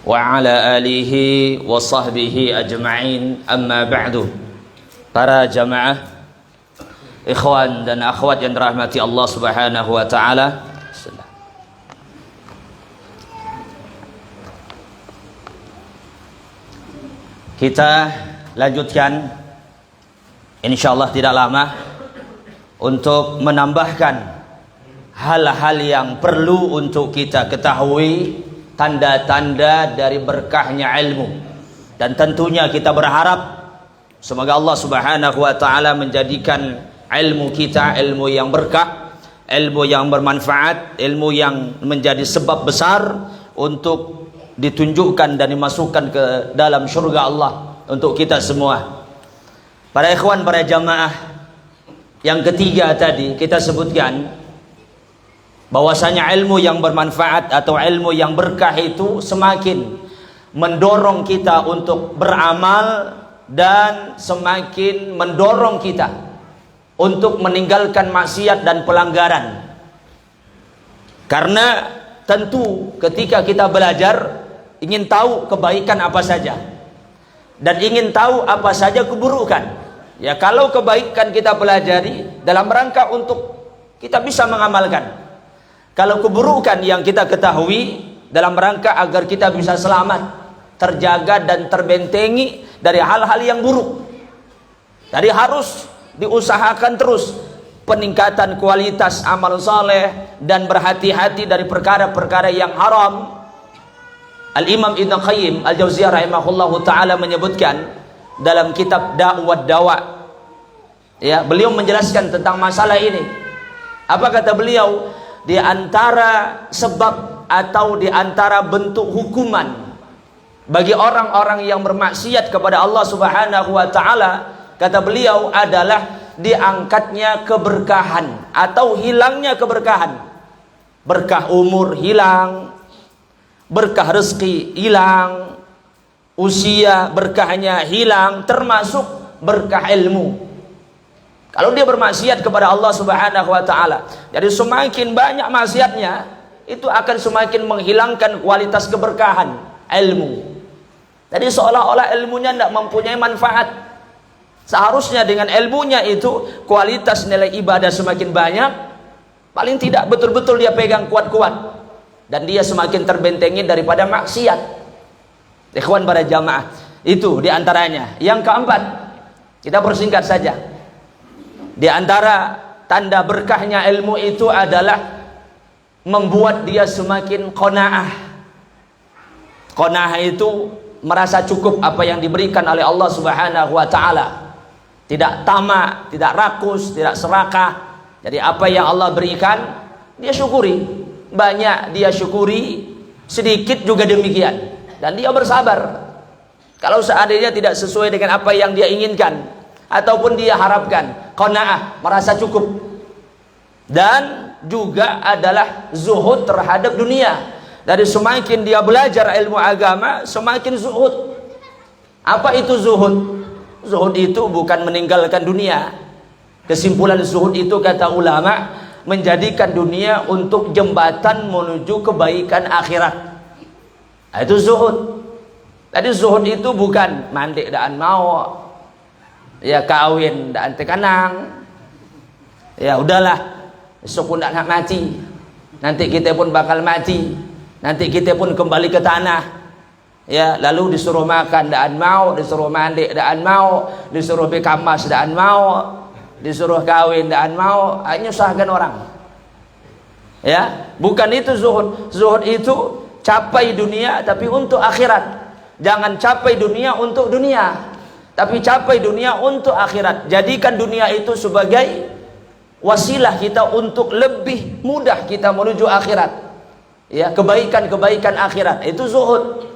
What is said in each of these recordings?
wa ala alihi wa sahbihi ajma'in, amma ba'du. Para jamaah, ikhwan dan akhwat yang dirahmati Allah Subhanahu wa taala, kita lanjutkan insyaallah tidak lama untuk menambahkan hal-hal yang perlu untuk kita ketahui, tanda-tanda dari berkahnya ilmu. Dan tentunya kita berharap semoga Allah Subhanahu wa taala menjadikan ilmu kita ilmu yang berkah, ilmu yang bermanfaat, ilmu yang menjadi sebab besar untuk ditunjukkan dan dimasukkan ke dalam surga Allah untuk kita semua. Para ikhwan, para jamaah, yang ketiga tadi kita sebutkan bahwasanya ilmu yang bermanfaat atau ilmu yang berkah itu semakin mendorong kita untuk beramal dan semakin mendorong kita untuk meninggalkan maksiat dan pelanggaran. Karena tentu ketika kita belajar ingin tahu kebaikan apa saja dan ingin tahu apa saja keburukan. Ya, kalau kebaikan kita pelajari dalam rangka untuk kita bisa mengamalkan. Kalau keburukan yang kita ketahui dalam rangka agar kita bisa selamat, terjaga dan terbentengi dari hal-hal yang buruk. Jadi harus diusahakan terus peningkatan kualitas amal saleh dan berhati-hati dari perkara-perkara yang haram. Al-Imam Ibnu Qayyim Al-Jauziyah rahimahullahu taala menyebutkan dalam kitab Da'wat Dawa, ya, beliau menjelaskan tentang masalah ini. Apa kata beliau? Di antara sebab atau di antara bentuk hukuman bagi orang-orang yang bermaksiat kepada Allah Subhanahu wa taala, kata beliau, adalah diangkatnya keberkahan atau hilangnya keberkahan. Berkah umur hilang, berkah rezeki hilang, usia berkahnya hilang, termasuk berkah ilmu. Kalau dia bermaksiat kepada Allah Subhanahu wa taala, jadi semakin banyak maksiatnya, itu akan semakin menghilangkan kualitas keberkahan ilmu. Jadi seolah-olah ilmunya tidak mempunyai manfaat. Seharusnya dengan ilmunya itu kualitas nilai ibadah semakin banyak, paling tidak betul-betul dia pegang kuat-kuat, dan dia semakin terbentengi daripada maksiat. Ikhwan para jamaah, itu diantaranya. Yang keempat, kita persingkat saja. Di antara tanda berkahnya ilmu itu adalah membuat dia semakin qanaah. Qanaah itu merasa cukup apa yang diberikan oleh Allah Subhanahu wa taala. Tidak tamak, tidak rakus, tidak serakah. Jadi apa yang Allah berikan, dia syukuri. Banyak dia syukuri, sedikit juga demikian. Dan dia bersabar. Kalau seandainya tidak sesuai dengan apa yang dia inginkan ataupun dia harapkan, qanaah, merasa cukup. Dan juga adalah zuhud terhadap dunia. Dari semakin dia belajar ilmu agama, semakin zuhud. Apa itu zuhud? Zuhud itu bukan meninggalkan dunia. Kesimpulan zuhud itu, kata ulama, menjadikan dunia untuk jembatan menuju kebaikan akhirat. Itu zuhud. Jadi zuhud itu bukan mandi dan mau, ya kawin dan tekanang, ya udahlah, besok pun nak mati, nanti kita pun bakal mati, nanti kita pun kembali ke tanah, ya, lalu disuruh makan dan mau, disuruh mandi dan mau, disuruh bekamas dan mau, disuruh kawin dan mau, nyusahkan orang. Ya, bukan itu zuhud. Zuhud itu capai dunia tapi untuk akhirat. Jangan capai dunia untuk dunia, tapi capai dunia untuk akhirat. Jadikan dunia itu sebagai wasilah kita untuk lebih mudah kita menuju akhirat. Ya, kebaikan-kebaikan akhirat. Itu zuhud.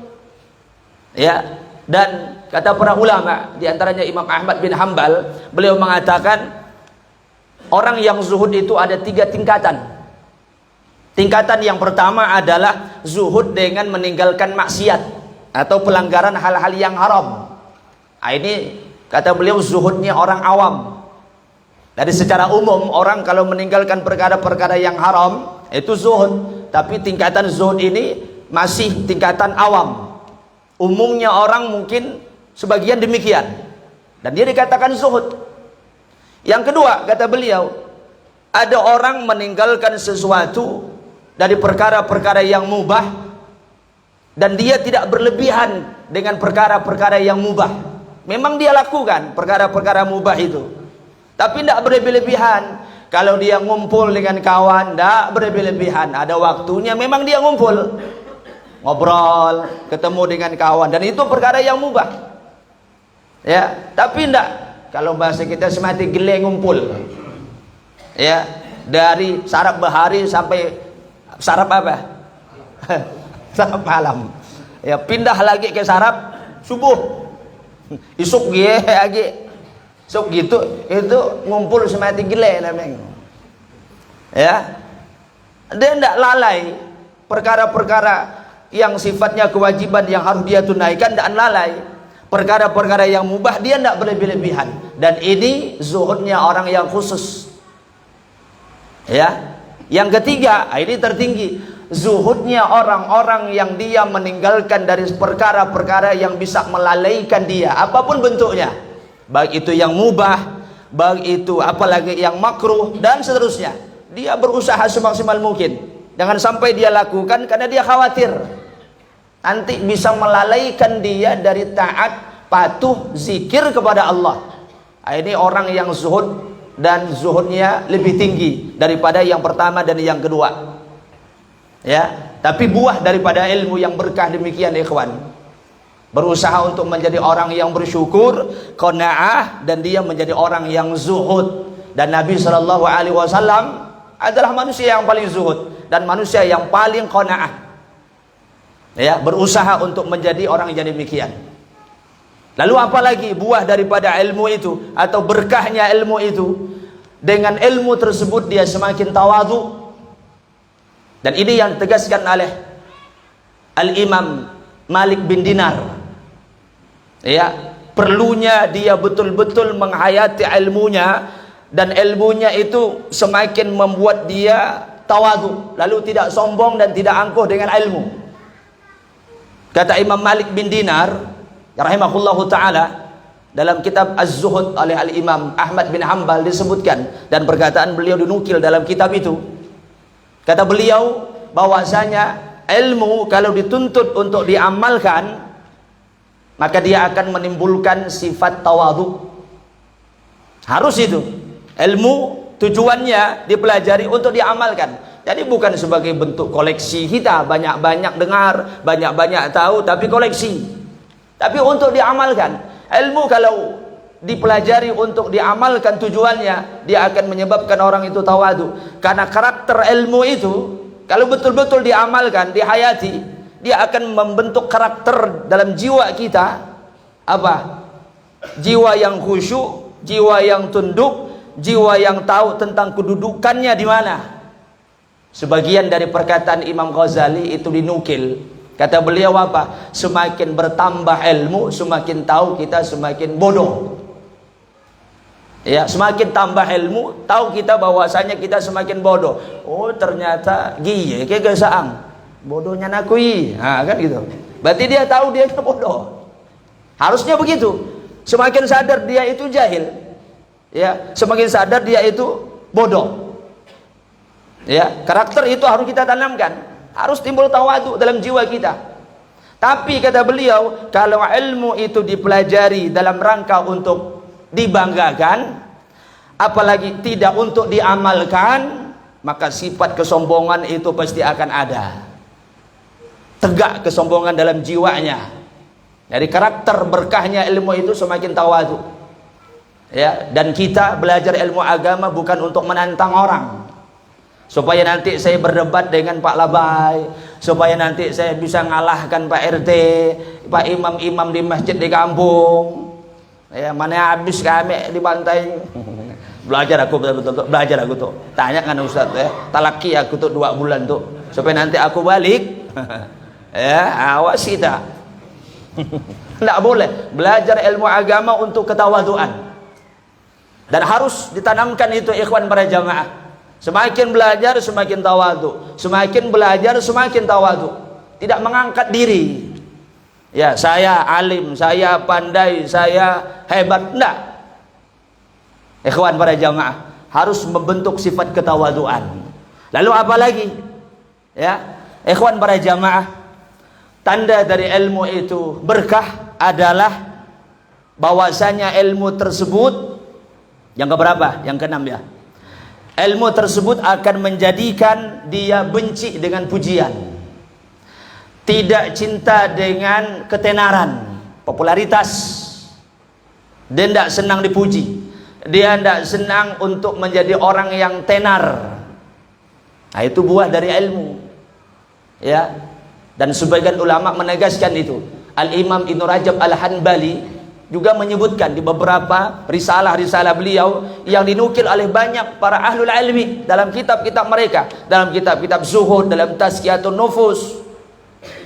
Ya, dan kata para ulama, di antaranya Imam Ahmad bin Hanbal, beliau mengatakan orang yang zuhud itu ada 3 tingkatan. Tingkatan yang pertama adalah zuhud dengan meninggalkan maksiat atau pelanggaran hal-hal yang haram. Nah, ini kata beliau zuhudnya orang awam. Dari secara umum orang kalau meninggalkan perkara-perkara yang haram itu zuhud, tapi tingkatan zuhud ini masih tingkatan awam. Umumnya orang mungkin sebagian demikian. Dan dia dikatakan zuhud. Yang kedua, kata beliau, ada orang meninggalkan sesuatu dari perkara-perkara yang mubah dan dia tidak berlebihan dengan perkara-perkara yang mubah. Memang dia lakukan perkara-perkara mubah itu, tapi tidak berlebih-lebihan. Kalau dia ngumpul dengan kawan, tidak berlebih-lebihan. Ada waktunya memang dia ngumpul, ngobrol, ketemu dengan kawan, dan itu perkara yang mubah. Ya, tapi tidak. Kalau bahasa kita semati gile ngumpul. Ya, dari sarap bahari sampai sarap apa? Sarap malam. Ya, pindah lagi ke sarap subuh. Isuk gie lagi. So gitu, itu ngumpul semati gile namanya. Ya, dia tidak lalai perkara-perkara yang sifatnya kewajiban yang harus dia tunaikan, tidak lalai. Perkara-perkara yang mubah dia tidak berlebih-lebihan. Dan ini zuhudnya orang yang khusus. Ya, yang ketiga, ini tertinggi, zuhudnya orang-orang yang dia meninggalkan dari perkara-perkara yang bisa melalaikan dia, apapun bentuknya. Baik itu yang mubah, baik itu apalagi yang makruh dan seterusnya. Dia berusaha semaksimal mungkin. Jangan sampai dia lakukan karena dia khawatir nanti bisa melalaikan dia dari taat, patuh, zikir kepada Allah. Ini orang yang zuhud dan zuhudnya lebih tinggi daripada yang pertama dan yang kedua. Ya, tapi buah daripada ilmu yang berkah demikian ikhwan. Berusaha untuk menjadi orang yang bersyukur, qanaah, dan dia menjadi orang yang zuhud. Dan Nabi SAW adalah manusia yang paling zuhud dan manusia yang paling qanaah. Ya, berusaha untuk menjadi orang yang demikian. Lalu apalagi buah daripada ilmu itu atau berkahnya ilmu itu? Dengan ilmu tersebut dia semakin tawadhu. Dan ini yang ditegaskan oleh Al-Imam Malik bin Dinar. Ya, perlunya dia betul-betul menghayati ilmunya, dan ilmunya itu semakin membuat dia tawadhu, lalu tidak sombong dan tidak angkuh dengan ilmu. Kata Imam Malik bin Dinar rahimahullahu ta'ala dalam kitab Az-Zuhud oleh Al-Imam Ahmad bin Hanbal disebutkan, dan perkataan beliau dinukil dalam kitab itu. Kata beliau bahwasanya ilmu kalau dituntut untuk diamalkan, maka dia akan menimbulkan sifat tawadhu. Harus itu. Ilmu tujuannya dipelajari untuk diamalkan. Jadi bukan sebagai bentuk koleksi kita, banyak-banyak dengar, banyak-banyak tahu, tapi koleksi. Tapi untuk diamalkan. Ilmu kalau dipelajari untuk diamalkan tujuannya, dia akan menyebabkan orang itu tawadhu. Karena karakter ilmu itu kalau betul-betul diamalkan, dihayati, dia akan membentuk karakter dalam jiwa kita. Apa? Jiwa yang khusyuk, jiwa yang tunduk, jiwa yang tahu tentang kedudukannya di mana. Sebagian dari perkataan Imam Ghazali itu dinukil. Kata beliau apa? Semakin bertambah ilmu, semakin tahu kita semakin bodoh. Ya, semakin tambah ilmu, tahu kita bahwasanya kita semakin bodoh. Oh, ternyata giye ke gesaang. Bodohnya nakui. Nah, kan gitu. Berarti dia tahu dia bodoh. Harusnya begitu. Semakin sadar dia itu jahil. Ya, semakin sadar dia itu bodoh. Ya, karakter itu harus kita tanamkan. Harus timbul tawadhu dalam jiwa kita. Tapi kata beliau, kalau ilmu itu dipelajari dalam rangka untuk dibanggakan, apalagi tidak untuk diamalkan, maka sifat kesombongan itu pasti akan ada. Tegak kesombongan dalam jiwanya. Jadi karakter berkahnya ilmu itu semakin tawadhu. Ya, dan kita belajar ilmu agama bukan untuk menantang orang. Supaya nanti saya berdebat dengan Pak Labai, supaya nanti saya bisa ngalahkan Pak RT, Pak imam-imam di masjid di kampung. Ya, mana habis kami dibantai. Belajar aku betul-betul, belajar aku tuh. Tanya kan Ustaz ya, talaki aku tuh 2 bulan tuh, supaya nanti aku balik. Ya, awas kita. Tidak boleh belajar ilmu agama untuk ketawaduan. Dan harus ditanamkan itu ikhwan para jamaah. Semakin belajar semakin tawadhu, semakin belajar semakin tawadhu, tidak mengangkat diri. Ya, saya alim, saya pandai, saya hebat. Enggak. Ikhwan para jamaah, harus membentuk sifat ketawaduan. Lalu apa lagi? Ya, ikhwan para jamaah, tanda dari ilmu itu berkah adalah bahwasanya ilmu tersebut yang keberapa? Yang keenam ya. Ilmu tersebut akan menjadikan dia benci dengan pujian. Tidak cinta dengan ketenaran, popularitas. Dia tidak senang dipuji. Dia tidak senang untuk menjadi orang yang tenar. Nah, itu buah dari ilmu. Ya. Dan sebagian ulama menegaskan itu. Al-Imam Ibnu Rajab Al-Hanbali juga menyebutkan di beberapa risalah-risalah beliau yang dinukil oleh banyak para ahlul ilmi dalam kitab-kitab mereka, dalam kitab-kitab zuhud, dalam tazkiyatun nufus.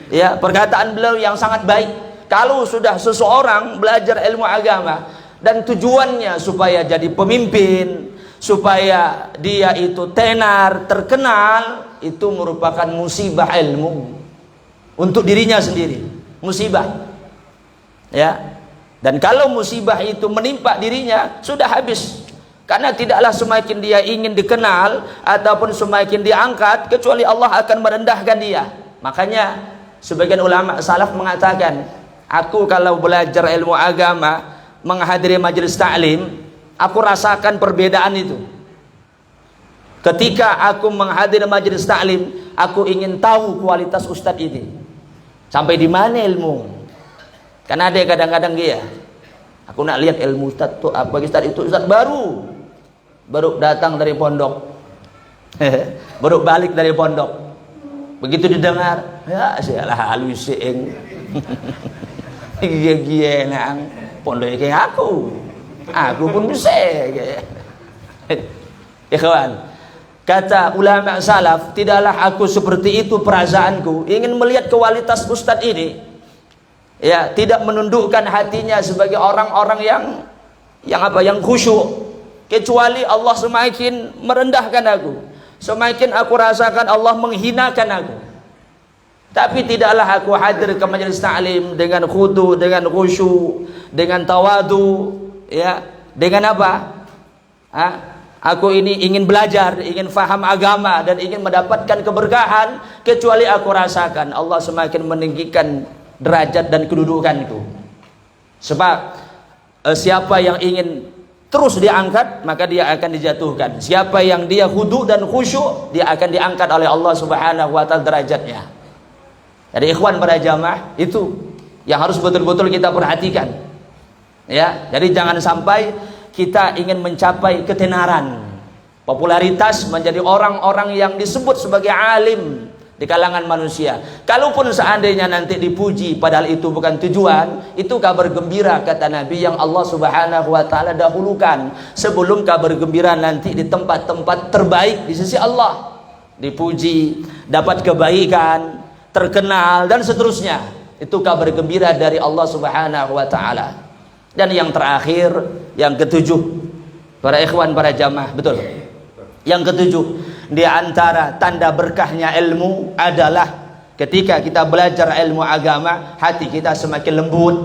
Ya, perkataan beliau yang sangat baik. Kalau sudah seseorang belajar ilmu agama dan tujuannya supaya jadi pemimpin, supaya dia itu tenar, terkenal, itu merupakan musibah ilmu untuk dirinya sendiri, musibah. Ya. Dan kalau musibah itu menimpa dirinya, sudah habis. Karena tidaklah semakin dia ingin dikenal ataupun semakin diangkat, kecuali Allah akan merendahkan dia. Makanya sebagian ulama salaf mengatakan, aku kalau belajar ilmu agama, menghadiri majelis ta'lim, aku rasakan perbedaan itu. Ketika aku menghadiri majelis ta'lim, aku ingin tahu kualitas ustadz ini. Sampai di mana ilmu? Karena ada kadang-kadang dia, aku nak lihat ilmu ustadz tuh apa, ustadz itu ustadz baru datang dari pondok, baru balik dari pondok. Begitu didengar, ya sialah halus seeng, gila nang pondok kayak aku pun bisa. Ya kawan, kata ulama salaf, tidaklah aku seperti itu perasaanku, ingin melihat kualitas ustadz ini. Ya, tidak menundukkan hatinya sebagai orang-orang yang khusyuk, kecuali Allah semakin merendahkan aku, semakin aku rasakan Allah menghinakan aku. Tapi tidaklah aku hadir ke majelis ta'lim dengan khudu, dengan khusyuk, dengan tawadu, ya, dengan apa? Aku ini ingin belajar, ingin faham agama dan ingin mendapatkan keberkahan, kecuali aku rasakan Allah semakin meninggikan derajat dan kedudukanku. Sebab siapa yang ingin terus diangkat, maka dia akan dijatuhkan. Siapa yang dia khudu dan khusyuk, dia akan diangkat oleh Allah Subhanahu wa taala derajatnya. Jadi ikhwan pada jamaah, itu yang harus betul-betul kita perhatikan. Ya, jadi jangan sampai kita ingin mencapai ketenaran, popularitas, menjadi orang-orang yang disebut sebagai alim di kalangan manusia. Kalaupun seandainya nanti dipuji padahal itu bukan tujuan, itu kabar gembira kata Nabi yang Allah Subhanahu wa taala dahulukan sebelum kabar gembira nanti di tempat-tempat terbaik di sisi Allah. Dipuji, dapat kebaikan, terkenal dan seterusnya. Itu kabar gembira dari Allah Subhanahu wa taala. Dan yang terakhir, yang ketujuh, para ikhwan, para jamaah, betul. Yang ketujuh, di antara tanda berkahnya ilmu adalah ketika kita belajar ilmu agama, hati kita semakin lembut,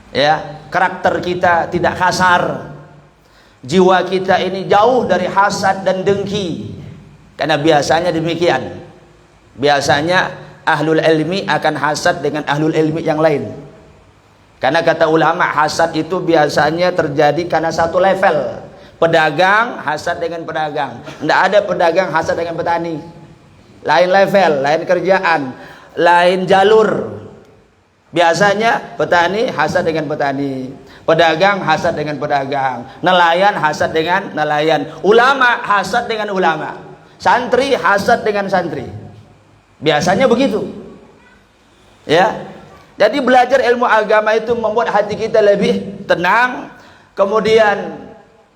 ya, karakter kita tidak kasar, jiwa kita ini jauh dari hasad dan dengki. Karena biasanya demikian, biasanya ahlul ilmi akan hasad dengan ahlul ilmi yang lain. Karena kata ulama, hasad itu biasanya terjadi karena satu level. Pedagang hasad dengan pedagang. Tidak ada pedagang hasad dengan petani. Lain level, lain kerjaan, lain jalur. Biasanya petani hasad dengan petani, pedagang hasad dengan pedagang, nelayan hasad dengan nelayan, ulama hasad dengan ulama, santri hasad dengan santri. Biasanya begitu. Ya. Jadi belajar ilmu agama itu membuat hati kita lebih tenang, kemudian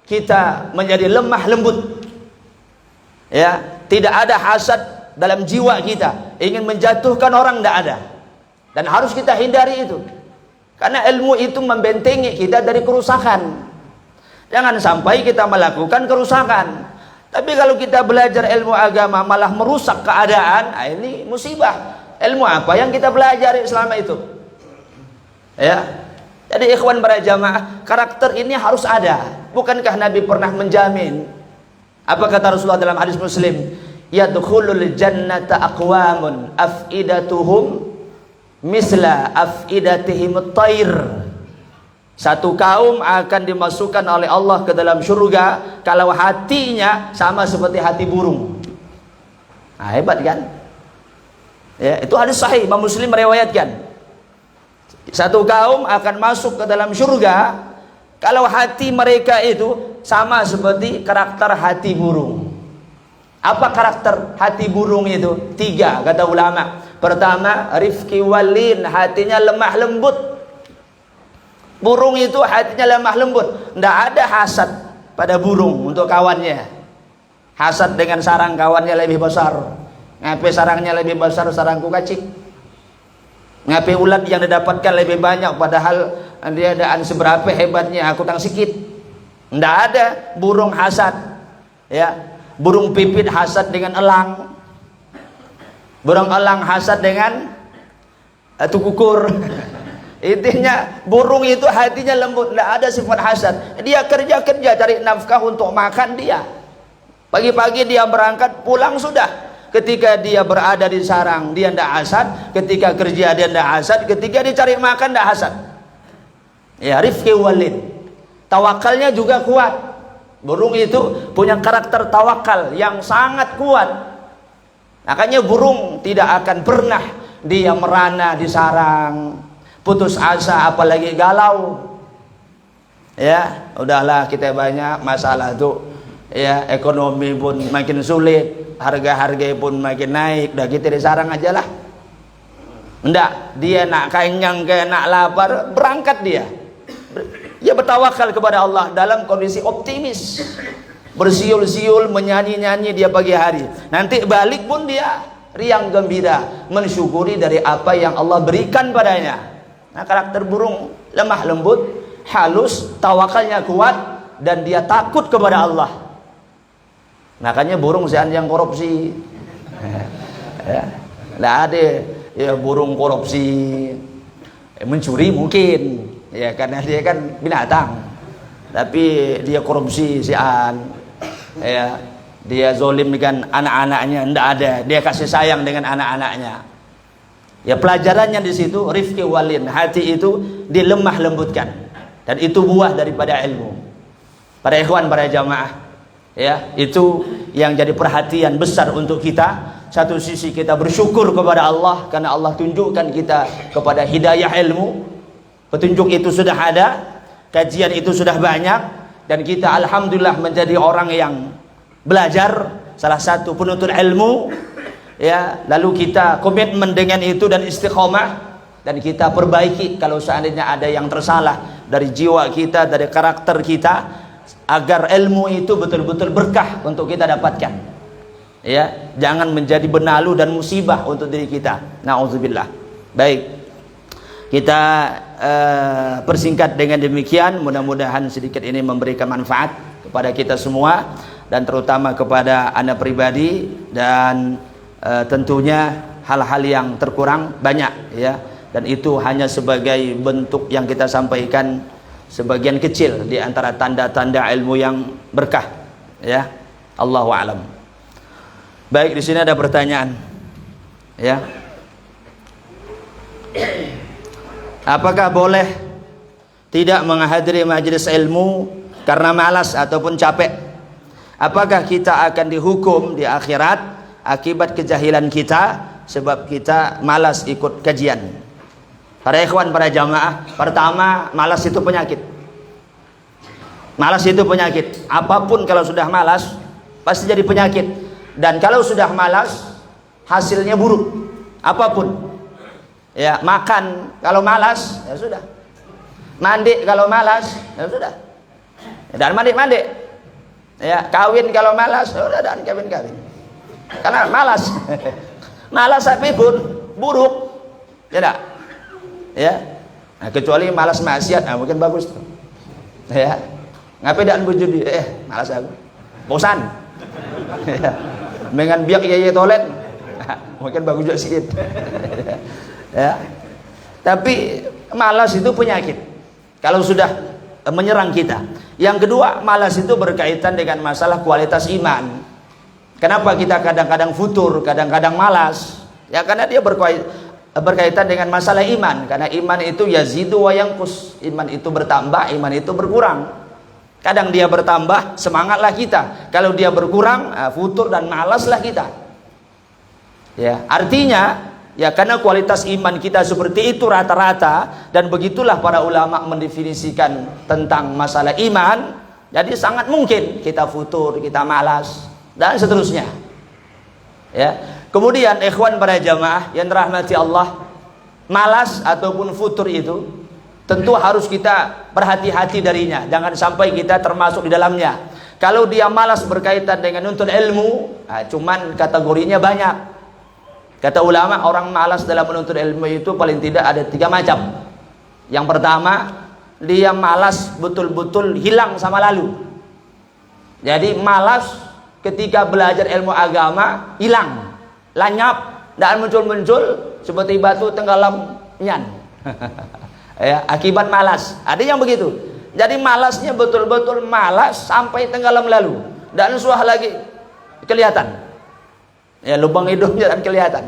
kita menjadi lemah lembut. Ya, tidak ada hasad dalam jiwa kita, ingin menjatuhkan orang, tidak ada. Dan harus kita hindari itu. Karena ilmu itu membentengi kita dari kerusakan. Jangan sampai kita melakukan kerusakan. Tapi kalau kita belajar ilmu agama malah merusak keadaan, nah ini musibah. Ilmu apa yang kita pelajari selama itu? Ya. Jadi ikhwan para jamaah, karakter ini harus ada. Bukankah Nabi pernah menjamin? Apa kata Rasulullah dalam hadis Muslim? Yadkhulul jannata aqwamun afidatuhum misla afidatihim at-thair. Satu kaum akan dimasukkan oleh Allah ke dalam surga kalau hatinya sama seperti hati burung. Nah, hebat kan? Ya, itu hadis sahih, Imam Muslim meriwayatkan. Satu kaum akan masuk ke dalam surga kalau hati mereka itu sama seperti karakter hati burung. Apa karakter hati burung itu? 3 kata ulama. Pertama, rifqi walin, hatinya lemah lembut. Burung itu hatinya lemah lembut. Tidak ada hasad pada burung untuk kawannya. Hasad dengan sarang kawannya lebih besar. Ngapain sarangnya lebih besar, sarangku kacik. Ngapain ulat yang didapatkan lebih banyak, padahal dia adaan seberapa hebatnya, aku tang sikit. Tidak ada burung hasad. Ya, burung pipit hasad dengan elang. Burung elang hasad dengan tukukur. Intinya burung itu hatinya lembut, tidak ada sifat hasad. Dia kerja-kerja cari nafkah untuk makan dia. Pagi-pagi dia berangkat, pulang sudah. Ketika dia berada di sarang, dia tidak hasad. Ketika kerja, dia tidak hasad. Ketika dia cari makan, tidak hasad. Ya, rifqi walid. Tawakalnya juga kuat. Burung itu punya karakter tawakal yang sangat kuat. Makanya burung tidak akan pernah dia merana di sarang, putus asa, apalagi galau. Ya, udahlah, kita banyak masalah tuh. Ya, ekonomi pun makin sulit, harga-harga pun makin naik, udah kita di sarang aja lah. Enggak, dia nak kenyang, nak lapar, berangkat dia. Dia bertawakal kepada Allah dalam kondisi optimis. Bersiul-siul, menyanyi-nyanyi dia pagi hari. Nanti balik pun dia riang gembira, mensyukuri dari apa yang Allah berikan padanya. Nah, karakter burung lemah lembut, halus, tawakalnya kuat, dan dia takut kepada Allah. Makanya burung yang korupsi. Ya, nggak ada ya burung korupsi, mencuri mungkin, ya karena dia kan binatang. Tapi dia korupsi ya, dia zolim dengan anak-anaknya, ndak ada. Dia kasih sayang dengan anak-anaknya. Ya, pelajarannya di situ rifqi walin, hati itu dilemah lembutkan, dan itu buah daripada ilmu. Para ikhwan, para jamaah, ya, itu yang jadi perhatian besar untuk kita. Satu sisi kita bersyukur kepada Allah karena Allah tunjukkan kita kepada hidayah ilmu. Petunjuk itu sudah ada, kajian itu sudah banyak, dan kita alhamdulillah menjadi orang yang belajar, salah satu penuntut ilmu. Ya, lalu kita komitmen dengan itu dan istiqomah, dan kita perbaiki kalau seandainya ada yang tersalah dari jiwa kita, dari karakter kita, agar ilmu itu betul-betul berkah untuk kita dapatkan. Ya, jangan menjadi benalu dan musibah untuk diri kita. Nauzubillah. Baik, kita persingkat dengan demikian. Mudah-mudahan sedikit ini memberikan manfaat kepada kita semua, dan terutama kepada Anda pribadi, dan tentunya hal-hal yang terkurang banyak, ya, dan itu hanya sebagai bentuk yang kita sampaikan, sebagian kecil di antara tanda-tanda ilmu yang berkah, ya. Allahu a'lam. Baik, di sini ada pertanyaan, ya. Apakah boleh tidak menghadiri majelis ilmu karena malas ataupun capek? Apakah kita akan dihukum di akhirat akibat kejahilan kita sebab kita malas ikut kajian? Para ikhwan, para jamaah, pertama, malas itu penyakit. Malas itu penyakit. Apapun kalau sudah malas pasti jadi penyakit. Dan kalau sudah malas hasilnya buruk. Apapun. Ya, makan kalau malas ya sudah. Mandi kalau malas ya sudah. Dan mandi. Ya, kawin kalau malas ya udah, dan kawin. Karena malas. Malas tapi pun buruk. Ya enggak? Ya. Nah, kecuali malas maksiat, nah mungkin bagus tuh. Ya. Ngapain dan berjudi? Malas aku. Bosan. Ya. Dengan biak yeye toilet. Mungkin bagus juga sih. Ya. Tapi malas itu penyakit. Kalau sudah menyerang kita. Yang kedua, malas itu berkaitan dengan masalah kualitas iman. Kenapa kita kadang-kadang futur, kadang-kadang malas? Ya karena dia berkaitan dengan masalah iman. Karena iman itu yazidu wa yanqus. Iman itu bertambah, iman itu berkurang. Kadang dia bertambah, semangatlah kita. Kalau dia berkurang, futur dan malaslah kita. Ya, artinya ya karena kualitas iman kita seperti itu rata-rata, dan begitulah para ulama mendefinisikan tentang masalah iman. Jadi sangat mungkin kita futur, kita malas dan seterusnya. Ya. Kemudian ikhwan para jamaah yang dirahmati Allah, malas ataupun futur itu tentu harus kita berhati-hati darinya. Jangan sampai kita termasuk di dalamnya. Kalau dia malas berkaitan dengan nuntut ilmu, cuman kategorinya banyak. Kata ulama, orang malas dalam menuntut ilmu itu paling tidak ada 3 macam. Yang pertama, dia malas betul-betul hilang sama lalu. Jadi malas ketika belajar ilmu agama, hilang, lanyap, dan muncul-muncul seperti batu tenggelam nyan. Ya, akibat malas. Ada yang begitu. Jadi malasnya betul-betul malas sampai tenggelam lalu, dan suah lagi kelihatan. Ya, lubang hidungnya dan kelihatan.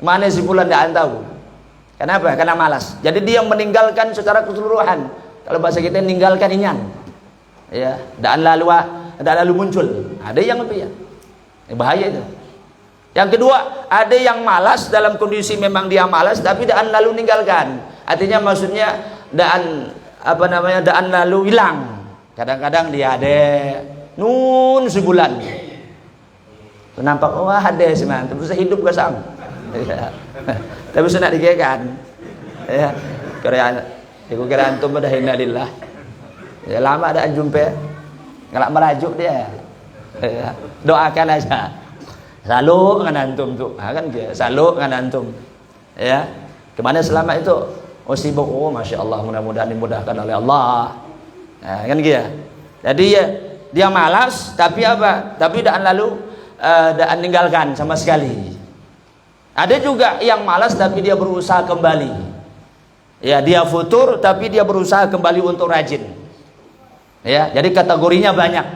Mana si fulan tidak tahu. Kenapa? Karena malas. Jadi dia meninggalkan secara keseluruhan. Kalau bahasa kita meninggalkan inyan. Ya, dan lalu muncul. Ada yang lebih ya. Bahaya itu. Yang kedua, ada yang malas dalam kondisi memang dia malas tapi dan lalu meninggalkan. Artinya maksudnya dan lalu hilang. Kadang-kadang dia ada nun sebulan. Nampak wah ada sih man, tapi saya hidup gak sama. Ya. Tapi saya nak digekan. Ya, kira antum dah innalillah. Ya lama ada jumpa, ngelak merajuk dia. Ya. Doakan aja. Salu dengan antum tuh, kan dia. Salu dengan antum. Ya, kemana selama itu? Oh sibuk, oh masya Allah, mudah-mudahan dimudahkan oleh Allah. Nah, kan dia. Jadi ya, dia malas, tapi apa? Tapi dan lalu dan meninggalkan sama sekali. Ada juga yang malas tapi dia berusaha kembali. Ya, dia futur tapi dia berusaha kembali untuk rajin. Ya, jadi kategorinya banyak.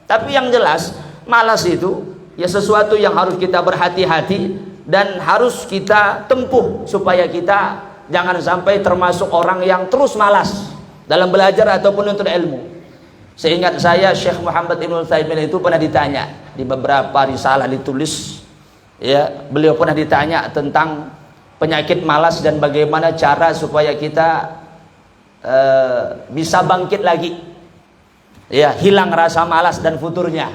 Tapi yang jelas malas itu ya sesuatu yang harus kita berhati-hati dan harus kita tempuh supaya kita jangan sampai termasuk orang yang terus malas dalam belajar ataupun untuk ilmu. Seingat saya Syekh Muhammad Ibn Utsaimin itu pernah ditanya di beberapa risalah ditulis, ya beliau pernah ditanya tentang penyakit malas dan bagaimana cara supaya kita bisa bangkit lagi, ya hilang rasa malas dan futurnya.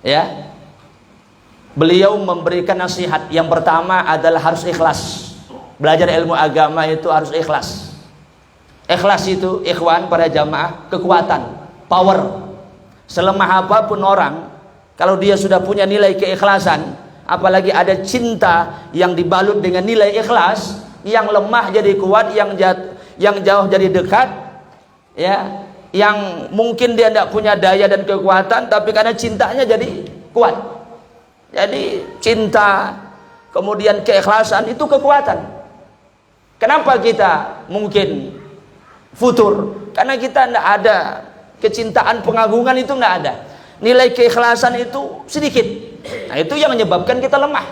Ya, beliau memberikan nasihat yang pertama adalah harus ikhlas. Belajar ilmu agama itu harus ikhlas. Ikhlas itu ikhwan para jamaah kekuatan, power. Selemah apapun orang, kalau dia sudah punya nilai keikhlasan, apalagi ada cinta yang dibalut dengan nilai ikhlas, yang lemah jadi kuat, yang jauh jadi dekat, ya, yang mungkin dia tidak punya daya dan kekuatan, tapi karena cintanya jadi kuat. Jadi cinta, kemudian keikhlasan itu kekuatan. Kenapa kita mungkin futur? Karena kita tidak ada kecintaan, pengagungan itu nggak ada. Nilai keikhlasan itu sedikit. Nah itu yang menyebabkan kita lemah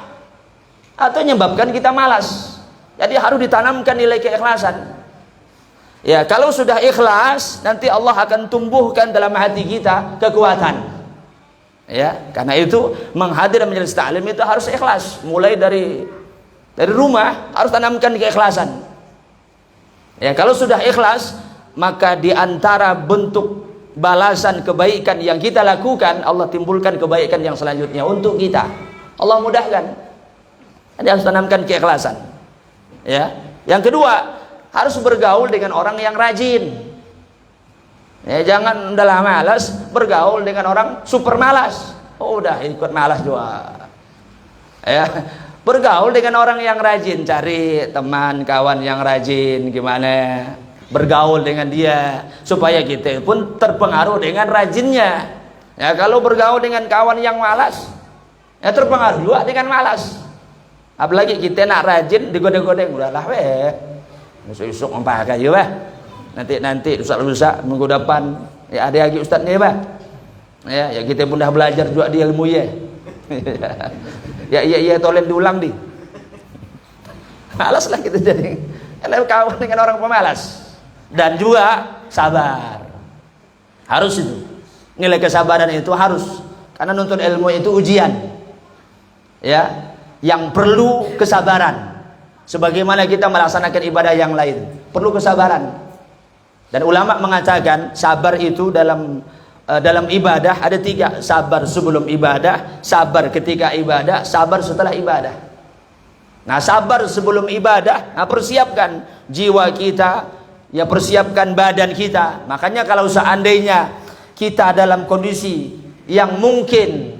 atau menyebabkan kita malas. Jadi harus ditanamkan nilai keikhlasan. Ya, kalau sudah ikhlas, nanti Allah akan tumbuhkan dalam hati kita kekuatan. Ya, karena itu menghadir majelis taklim itu harus ikhlas. Mulai dari rumah harus tanamkan keikhlasan. Ya, kalau sudah ikhlas, maka di antara bentuk balasan kebaikan yang kita lakukan, Allah timbulkan kebaikan yang selanjutnya untuk kita. Allah mudahkan. Jadi harus tanamkan keikhlasan. Ya. Yang kedua, harus bergaul dengan orang yang rajin. Ya, jangan udah malas bergaul dengan orang super malas. Oh, udah ikut malas juga. Ya, bergaul dengan orang yang rajin, cari teman kawan yang rajin, gimana? Bergaul dengan dia supaya kita pun terpengaruh dengan rajinnya. Ya, kalau bergaul dengan kawan yang malas, Ya terpengaruh juga dengan malas. Apalagi kita nak rajin digodeng-godeng, udahlah weh. Besok-besok mempakai ya bah. Nanti rusak-rusak minggu depan ya ada lagi ustaz nih bah. Ya kita pun dah belajar juga di ilmu ya. ya tolong diulang di. Malaslah kita jadi. Kalau kawan dengan orang pemalas. Dan juga sabar. Harus itu. Nilai kesabaran itu harus. Karena nuntut ilmu itu ujian. Ya, yang perlu kesabaran. Sebagaimana kita melaksanakan ibadah yang lain, perlu kesabaran. Dan ulama mengatakan sabar itu dalam ibadah ada 3. Sabar sebelum ibadah, sabar ketika ibadah, sabar setelah ibadah. Nah, sabar sebelum ibadah, persiapkan jiwa kita, ya persiapkan badan kita. Makanya kalau seandainya kita dalam kondisi yang mungkin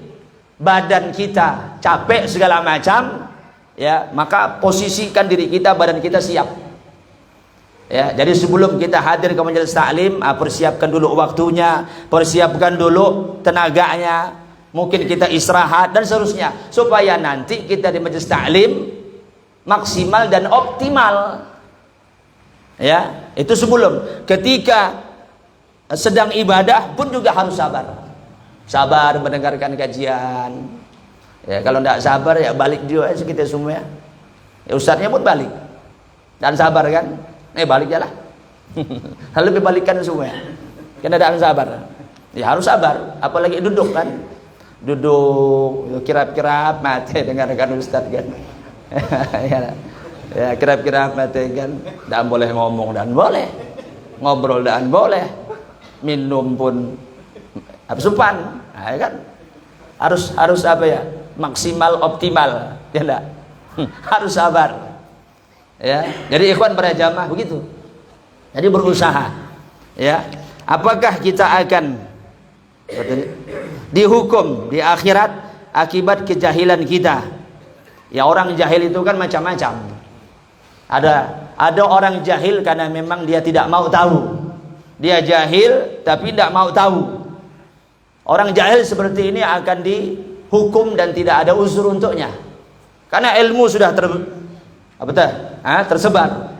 badan kita capek segala macam, ya maka posisikan diri kita, badan kita siap. Ya, jadi sebelum kita hadir ke majelis taklim, persiapkan dulu waktunya, persiapkan dulu tenaganya, mungkin kita istirahat dan seterusnya, supaya nanti kita di majelis taklim maksimal dan optimal. Ya, itu sebelum. Ketika sedang ibadah pun juga harus sabar. Sabar mendengarkan kajian. Ya, kalau tidak sabar ya balik juga kita semua. Ya ustadznya pun balik. Dan sabar kan? Balik aja lah. Lebih balikan semua. Karena tidak sabar. Ya harus sabar. Apalagi duduk kan? Duduk kirap-kirap mati dengarkan ustadz kan. Ya kirap-kirap mati kan. Dan boleh ngomong dan boleh. Ngobrol dan boleh. Minum pun absupan, ya kan? Harus apa ya? Maksimal optimal, ya enggak? Harus sabar. Ya. Jadi ikhwan para jamaah begitu. Jadi berusaha. Ya. Apakah kita akan dihukum di akhirat akibat kejahilan kita? Ya, orang jahil itu kan macam-macam. Ada orang jahil karena memang dia tidak mau tahu. Dia jahil tapi tidak mau tahu. Orang jahil seperti ini akan dihukum dan tidak ada uzur untuknya. Karena ilmu sudah tersebar.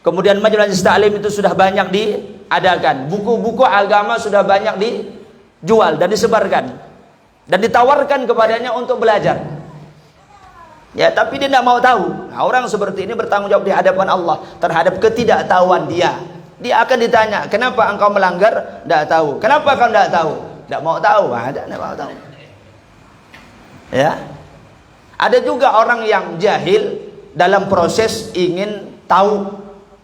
Kemudian majelis taklim itu sudah banyak diadakan. Buku-buku agama sudah banyak dijual dan disebarkan. Dan ditawarkan kepadanya untuk belajar. Ya, tapi dia tidak mau tahu. Nah, orang seperti ini bertanggung jawab di hadapan Allah terhadap ketidaktahuan dia. Dia akan ditanya, kenapa engkau melanggar? Tidak tahu. Kenapa kau tidak tahu? Tidak mau tahu, tidak mau tahu. Ya, ada juga orang yang jahil dalam proses ingin tahu.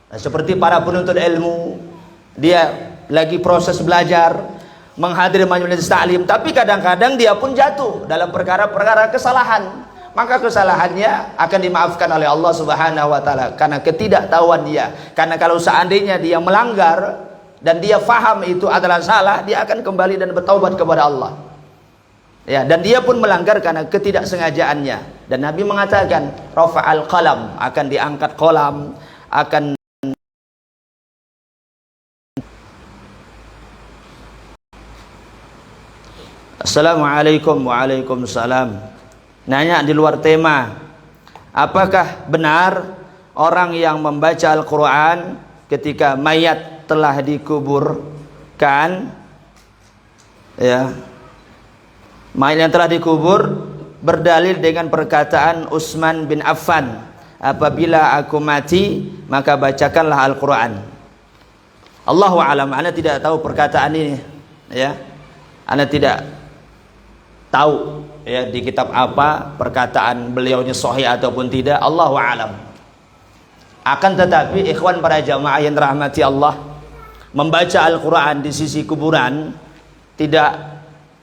Nah, seperti para penuntut ilmu, dia lagi proses belajar, menghadiri majelis taklim, tapi kadang-kadang dia pun jatuh dalam perkara-perkara kesalahan. Maka kesalahannya akan dimaafkan oleh Allah Subhanahu wa taala karena ketidaktahuan dia. Karena kalau seandainya dia melanggar dan dia faham itu adalah salah, dia akan kembali dan bertaubat kepada Allah. Ya, dan dia pun melanggar karena ketidaksengajaannya. Dan Nabi mengatakan, rafa'al qalam, akan diangkat qalam, akan Assalamualaikum waalaikumsalam. Nanya di luar tema, apakah benar orang yang membaca Al-Quran ketika mayat telah dikuburkan, ya, mayat yang telah dikubur berdalil dengan perkataan Utsman bin Affan, apabila aku mati maka bacakanlah Al-Quran. Allahu a'lam, ana tidak tahu perkataan ini, ya, ana tidak tahu ya di kitab apa perkataan beliaunya sahih ataupun tidak, Allahu a'lam. Akan tetapi ikhwan para jamaah yang rahmati Allah, membaca Al-Quran di sisi kuburan tidak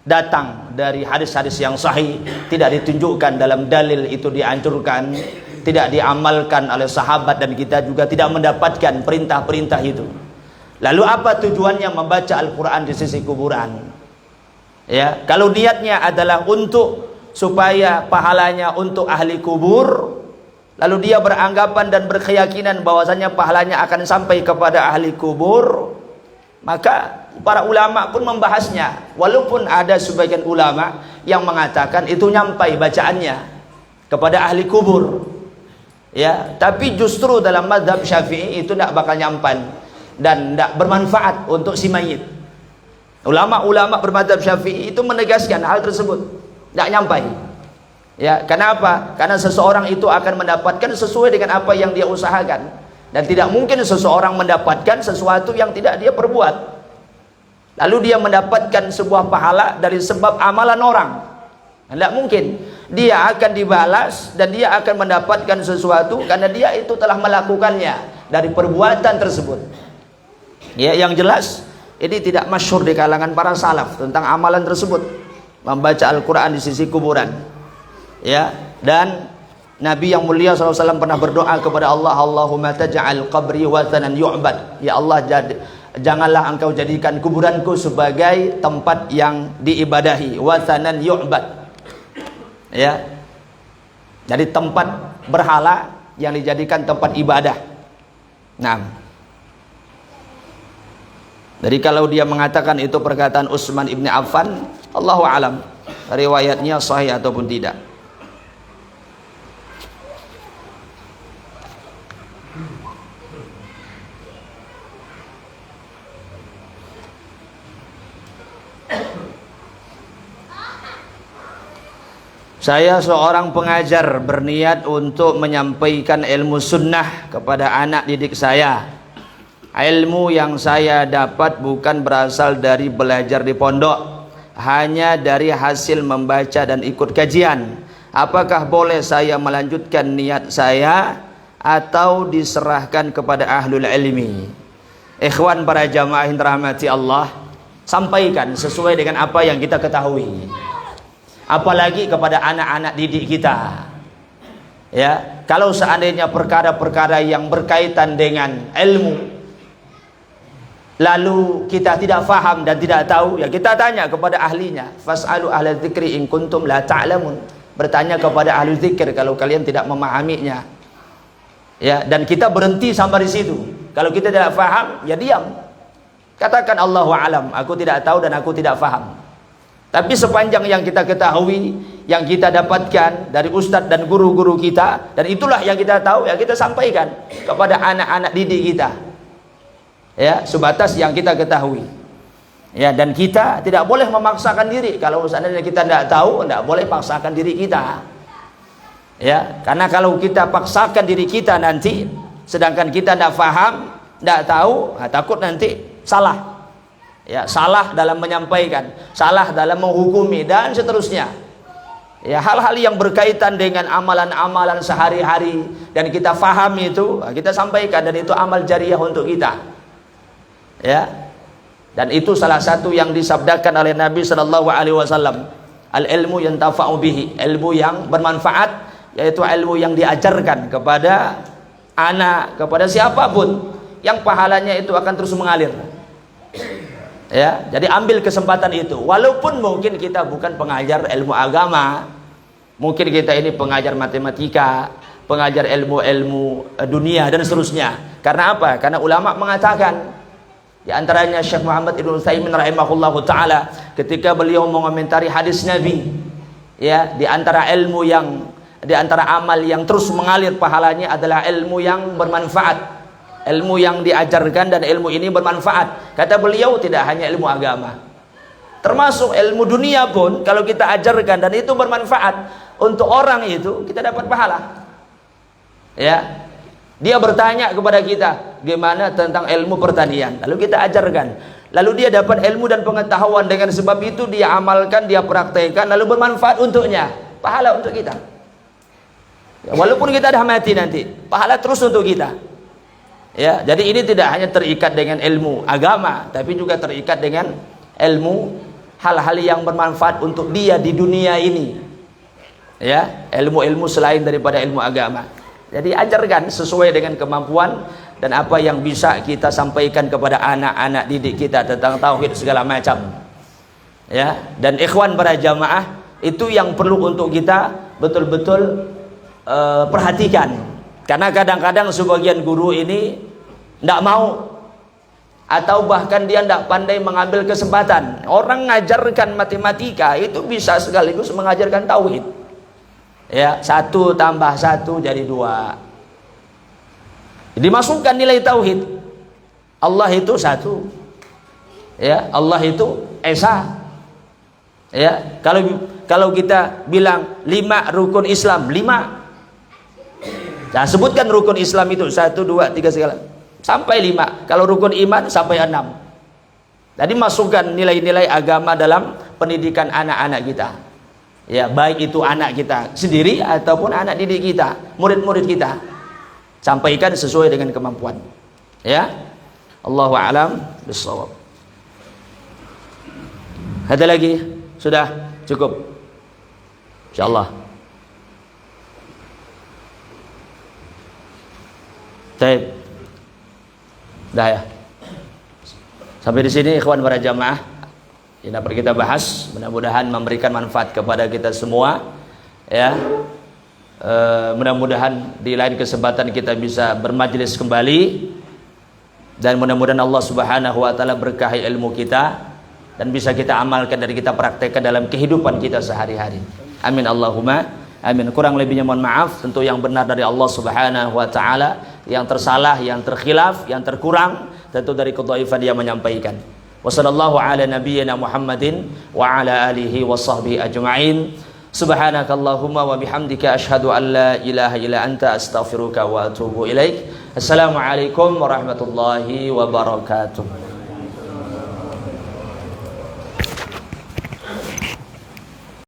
datang dari hadis-hadis yang sahih, tidak ditunjukkan dalam dalil itu dianjurkan, tidak diamalkan oleh sahabat, dan kita juga tidak mendapatkan perintah-perintah itu. Lalu apa tujuannya membaca Al-Quran di sisi kuburan? Ya, kalau niatnya adalah untuk supaya pahalanya untuk ahli kubur, lalu dia beranggapan dan berkeyakinan bahwasanya pahalanya akan sampai kepada ahli kubur, maka para ulama pun membahasnya. Walaupun ada sebagian ulama yang mengatakan itu nyampai bacaannya kepada ahli kubur. Ya, tapi justru dalam mazhab Syafi'i itu tidak bakal nyampan dan tidak bermanfaat untuk si mayit. Ulama-ulama bermadzhab Syafi'i itu menegaskan hal tersebut, tidak nyampai. Ya, kenapa? Karena seseorang itu akan mendapatkan sesuai dengan apa yang dia usahakan, dan tidak mungkin seseorang mendapatkan sesuatu yang tidak dia perbuat. Lalu dia mendapatkan sebuah pahala dari sebab amalan orang. Tidak mungkin. Dia akan dibalas dan dia akan mendapatkan sesuatu karena dia itu telah melakukannya dari perbuatan tersebut. Ya, yang jelas ini tidak masyhur di kalangan para salaf tentang amalan tersebut, membaca Al-Quran di sisi kuburan. Ya, dan Nabi yang mulia SAW pernah berdoa kepada Allah, Allahumma taj'al qabri wathanan yu'bad. Ya Allah, janganlah engkau jadikan kuburanku sebagai tempat yang diibadahi, wathanan yu'bad. Ya, jadi tempat berhala yang dijadikan tempat ibadah. Nah, jadi kalau dia mengatakan itu perkataan Utsman ibn Affan, Allahu alam riwayatnya sahih ataupun tidak. Saya seorang pengajar berniat untuk menyampaikan ilmu sunnah kepada anak didik saya. Ilmu yang saya dapat bukan berasal dari belajar di pondok, hanya dari hasil membaca dan ikut kajian. Apakah boleh saya melanjutkan niat saya atau diserahkan kepada ahlul ilmi? Ikhwan para jamaah yang dirahmati Allah, sampaikan sesuai dengan apa yang kita ketahui. Apalagi kepada anak-anak didik kita. Ya, kalau seandainya perkara-perkara yang berkaitan dengan ilmu, lalu kita tidak faham dan tidak tahu, ya kita tanya kepada ahlinya. Fas'alu ahla dzikri in kuntum la ta'lamun. Bertanya kepada ahli zikir kalau kalian tidak memahaminya. Ya, dan kita berhenti sampai di situ. Kalau kita tidak faham, ya diam. Katakan Allahu a'lam, aku tidak tahu dan aku tidak faham. Tapi sepanjang yang kita ketahui, yang kita dapatkan dari ustadz dan guru-guru kita, dan itulah yang kita tahu, ya kita sampaikan kepada anak-anak didik kita. Ya, sebatas yang kita ketahui. Ya, dan kita tidak boleh memaksakan diri. Kalau seandainya kita tidak tahu, tidak boleh paksakan diri kita. Ya, karena kalau kita paksakan diri kita nanti, sedangkan kita tidak faham, tidak tahu, takut nanti salah. Ya, salah dalam menyampaikan, salah dalam menghukumi dan seterusnya. Ya, hal-hal yang berkaitan dengan amalan-amalan sehari-hari dan kita faham itu, kita sampaikan, dan itu amal jariah untuk kita. Ya. Dan itu salah satu yang disabdakan oleh Nabi sallallahu alaihi wasallam, al-ilmu yantafa'u bihi, ilmu yang bermanfaat, yaitu ilmu yang diajarkan kepada anak, kepada siapapun, yang pahalanya itu akan terus mengalir. Ya, jadi ambil kesempatan itu. Walaupun mungkin kita bukan pengajar ilmu agama, mungkin kita ini pengajar matematika, pengajar ilmu-ilmu dunia dan seterusnya. Karena apa? Karena ulama mengatakan, di antaranya Syekh Muhammad Ibn Utsaimin rahimahullahu taala, ketika beliau mengomentari hadis Nabi, ya, di antara ilmu yang, di antara amal yang terus mengalir pahalanya adalah ilmu yang bermanfaat. Ilmu yang diajarkan dan ilmu ini bermanfaat. Kata beliau, tidak hanya ilmu agama, termasuk ilmu dunia pun kalau kita ajarkan dan itu bermanfaat untuk orang, itu kita dapat pahala. Ya, dia bertanya kepada kita gimana tentang ilmu pertanian, lalu kita ajarkan, lalu dia dapat ilmu dan pengetahuan, dengan sebab itu dia amalkan, dia praktekkan, lalu bermanfaat untuknya, pahala untuk kita. Ya, walaupun kita dah mati nanti, pahala terus untuk kita. Ya, jadi ini tidak hanya terikat dengan ilmu agama, tapi juga terikat dengan ilmu hal-hal yang bermanfaat untuk dia di dunia ini. Ya, ilmu-ilmu selain daripada ilmu agama. Jadi ajarkan sesuai dengan kemampuan dan apa yang bisa kita sampaikan kepada anak-anak didik kita tentang tauhid segala macam. Ya, dan ikhwan para jamaah, itu yang perlu untuk kita betul-betul perhatikan. Karena kadang-kadang sebagian guru ini tidak mau atau bahkan dia tidak pandai mengambil kesempatan. Orang mengajarkan matematika itu bisa sekaligus mengajarkan tauhid. Ya, 1 tambah 1 jadi 2. Dimasukkan nilai tauhid. Allah itu 1. Ya, Allah itu esa. Ya, kalau kita bilang 5 rukun Islam, 5. Nah, sebutkan rukun Islam itu 1, 2, 3 segala. Sampai 5. Kalau rukun iman sampai 6. Jadi masukkan nilai-nilai agama dalam pendidikan anak-anak kita. Ya, baik itu anak kita sendiri ataupun anak didik kita, murid-murid kita. Sampaikan sesuai dengan kemampuan. Ya. Allahu a'lam bishawab. Ada lagi? Sudah cukup. Insyaallah. Baik. Dah ya. Sampai di sini ikhwan para jamaah yang dapat kita bahas, mudah-mudahan memberikan manfaat kepada kita semua. Ya. Mudah-mudahan di lain kesempatan kita bisa bermajlis kembali, dan mudah-mudahan Allah Subhanahu wa taala berkahi ilmu kita dan bisa kita amalkan dan kita praktekkan dalam kehidupan kita sehari-hari. Amin Allahumma amin. Kurang lebihnya mohon maaf. Tentu yang benar dari Allah Subhanahu wa taala, yang tersalah, yang terkhilaf, yang terkurang tentu dari kedhaifan dia menyampaikan. Wassallallahu ala nabiyyina Muhammadin wa ala alihi washabbihi ajma'in. Subhanakallahumma wa bihamdika asyhadu an la ilaha illa anta astaghfiruka wa atubu ilaik. Assalamualaikum warahmatullahi wabarakatuh.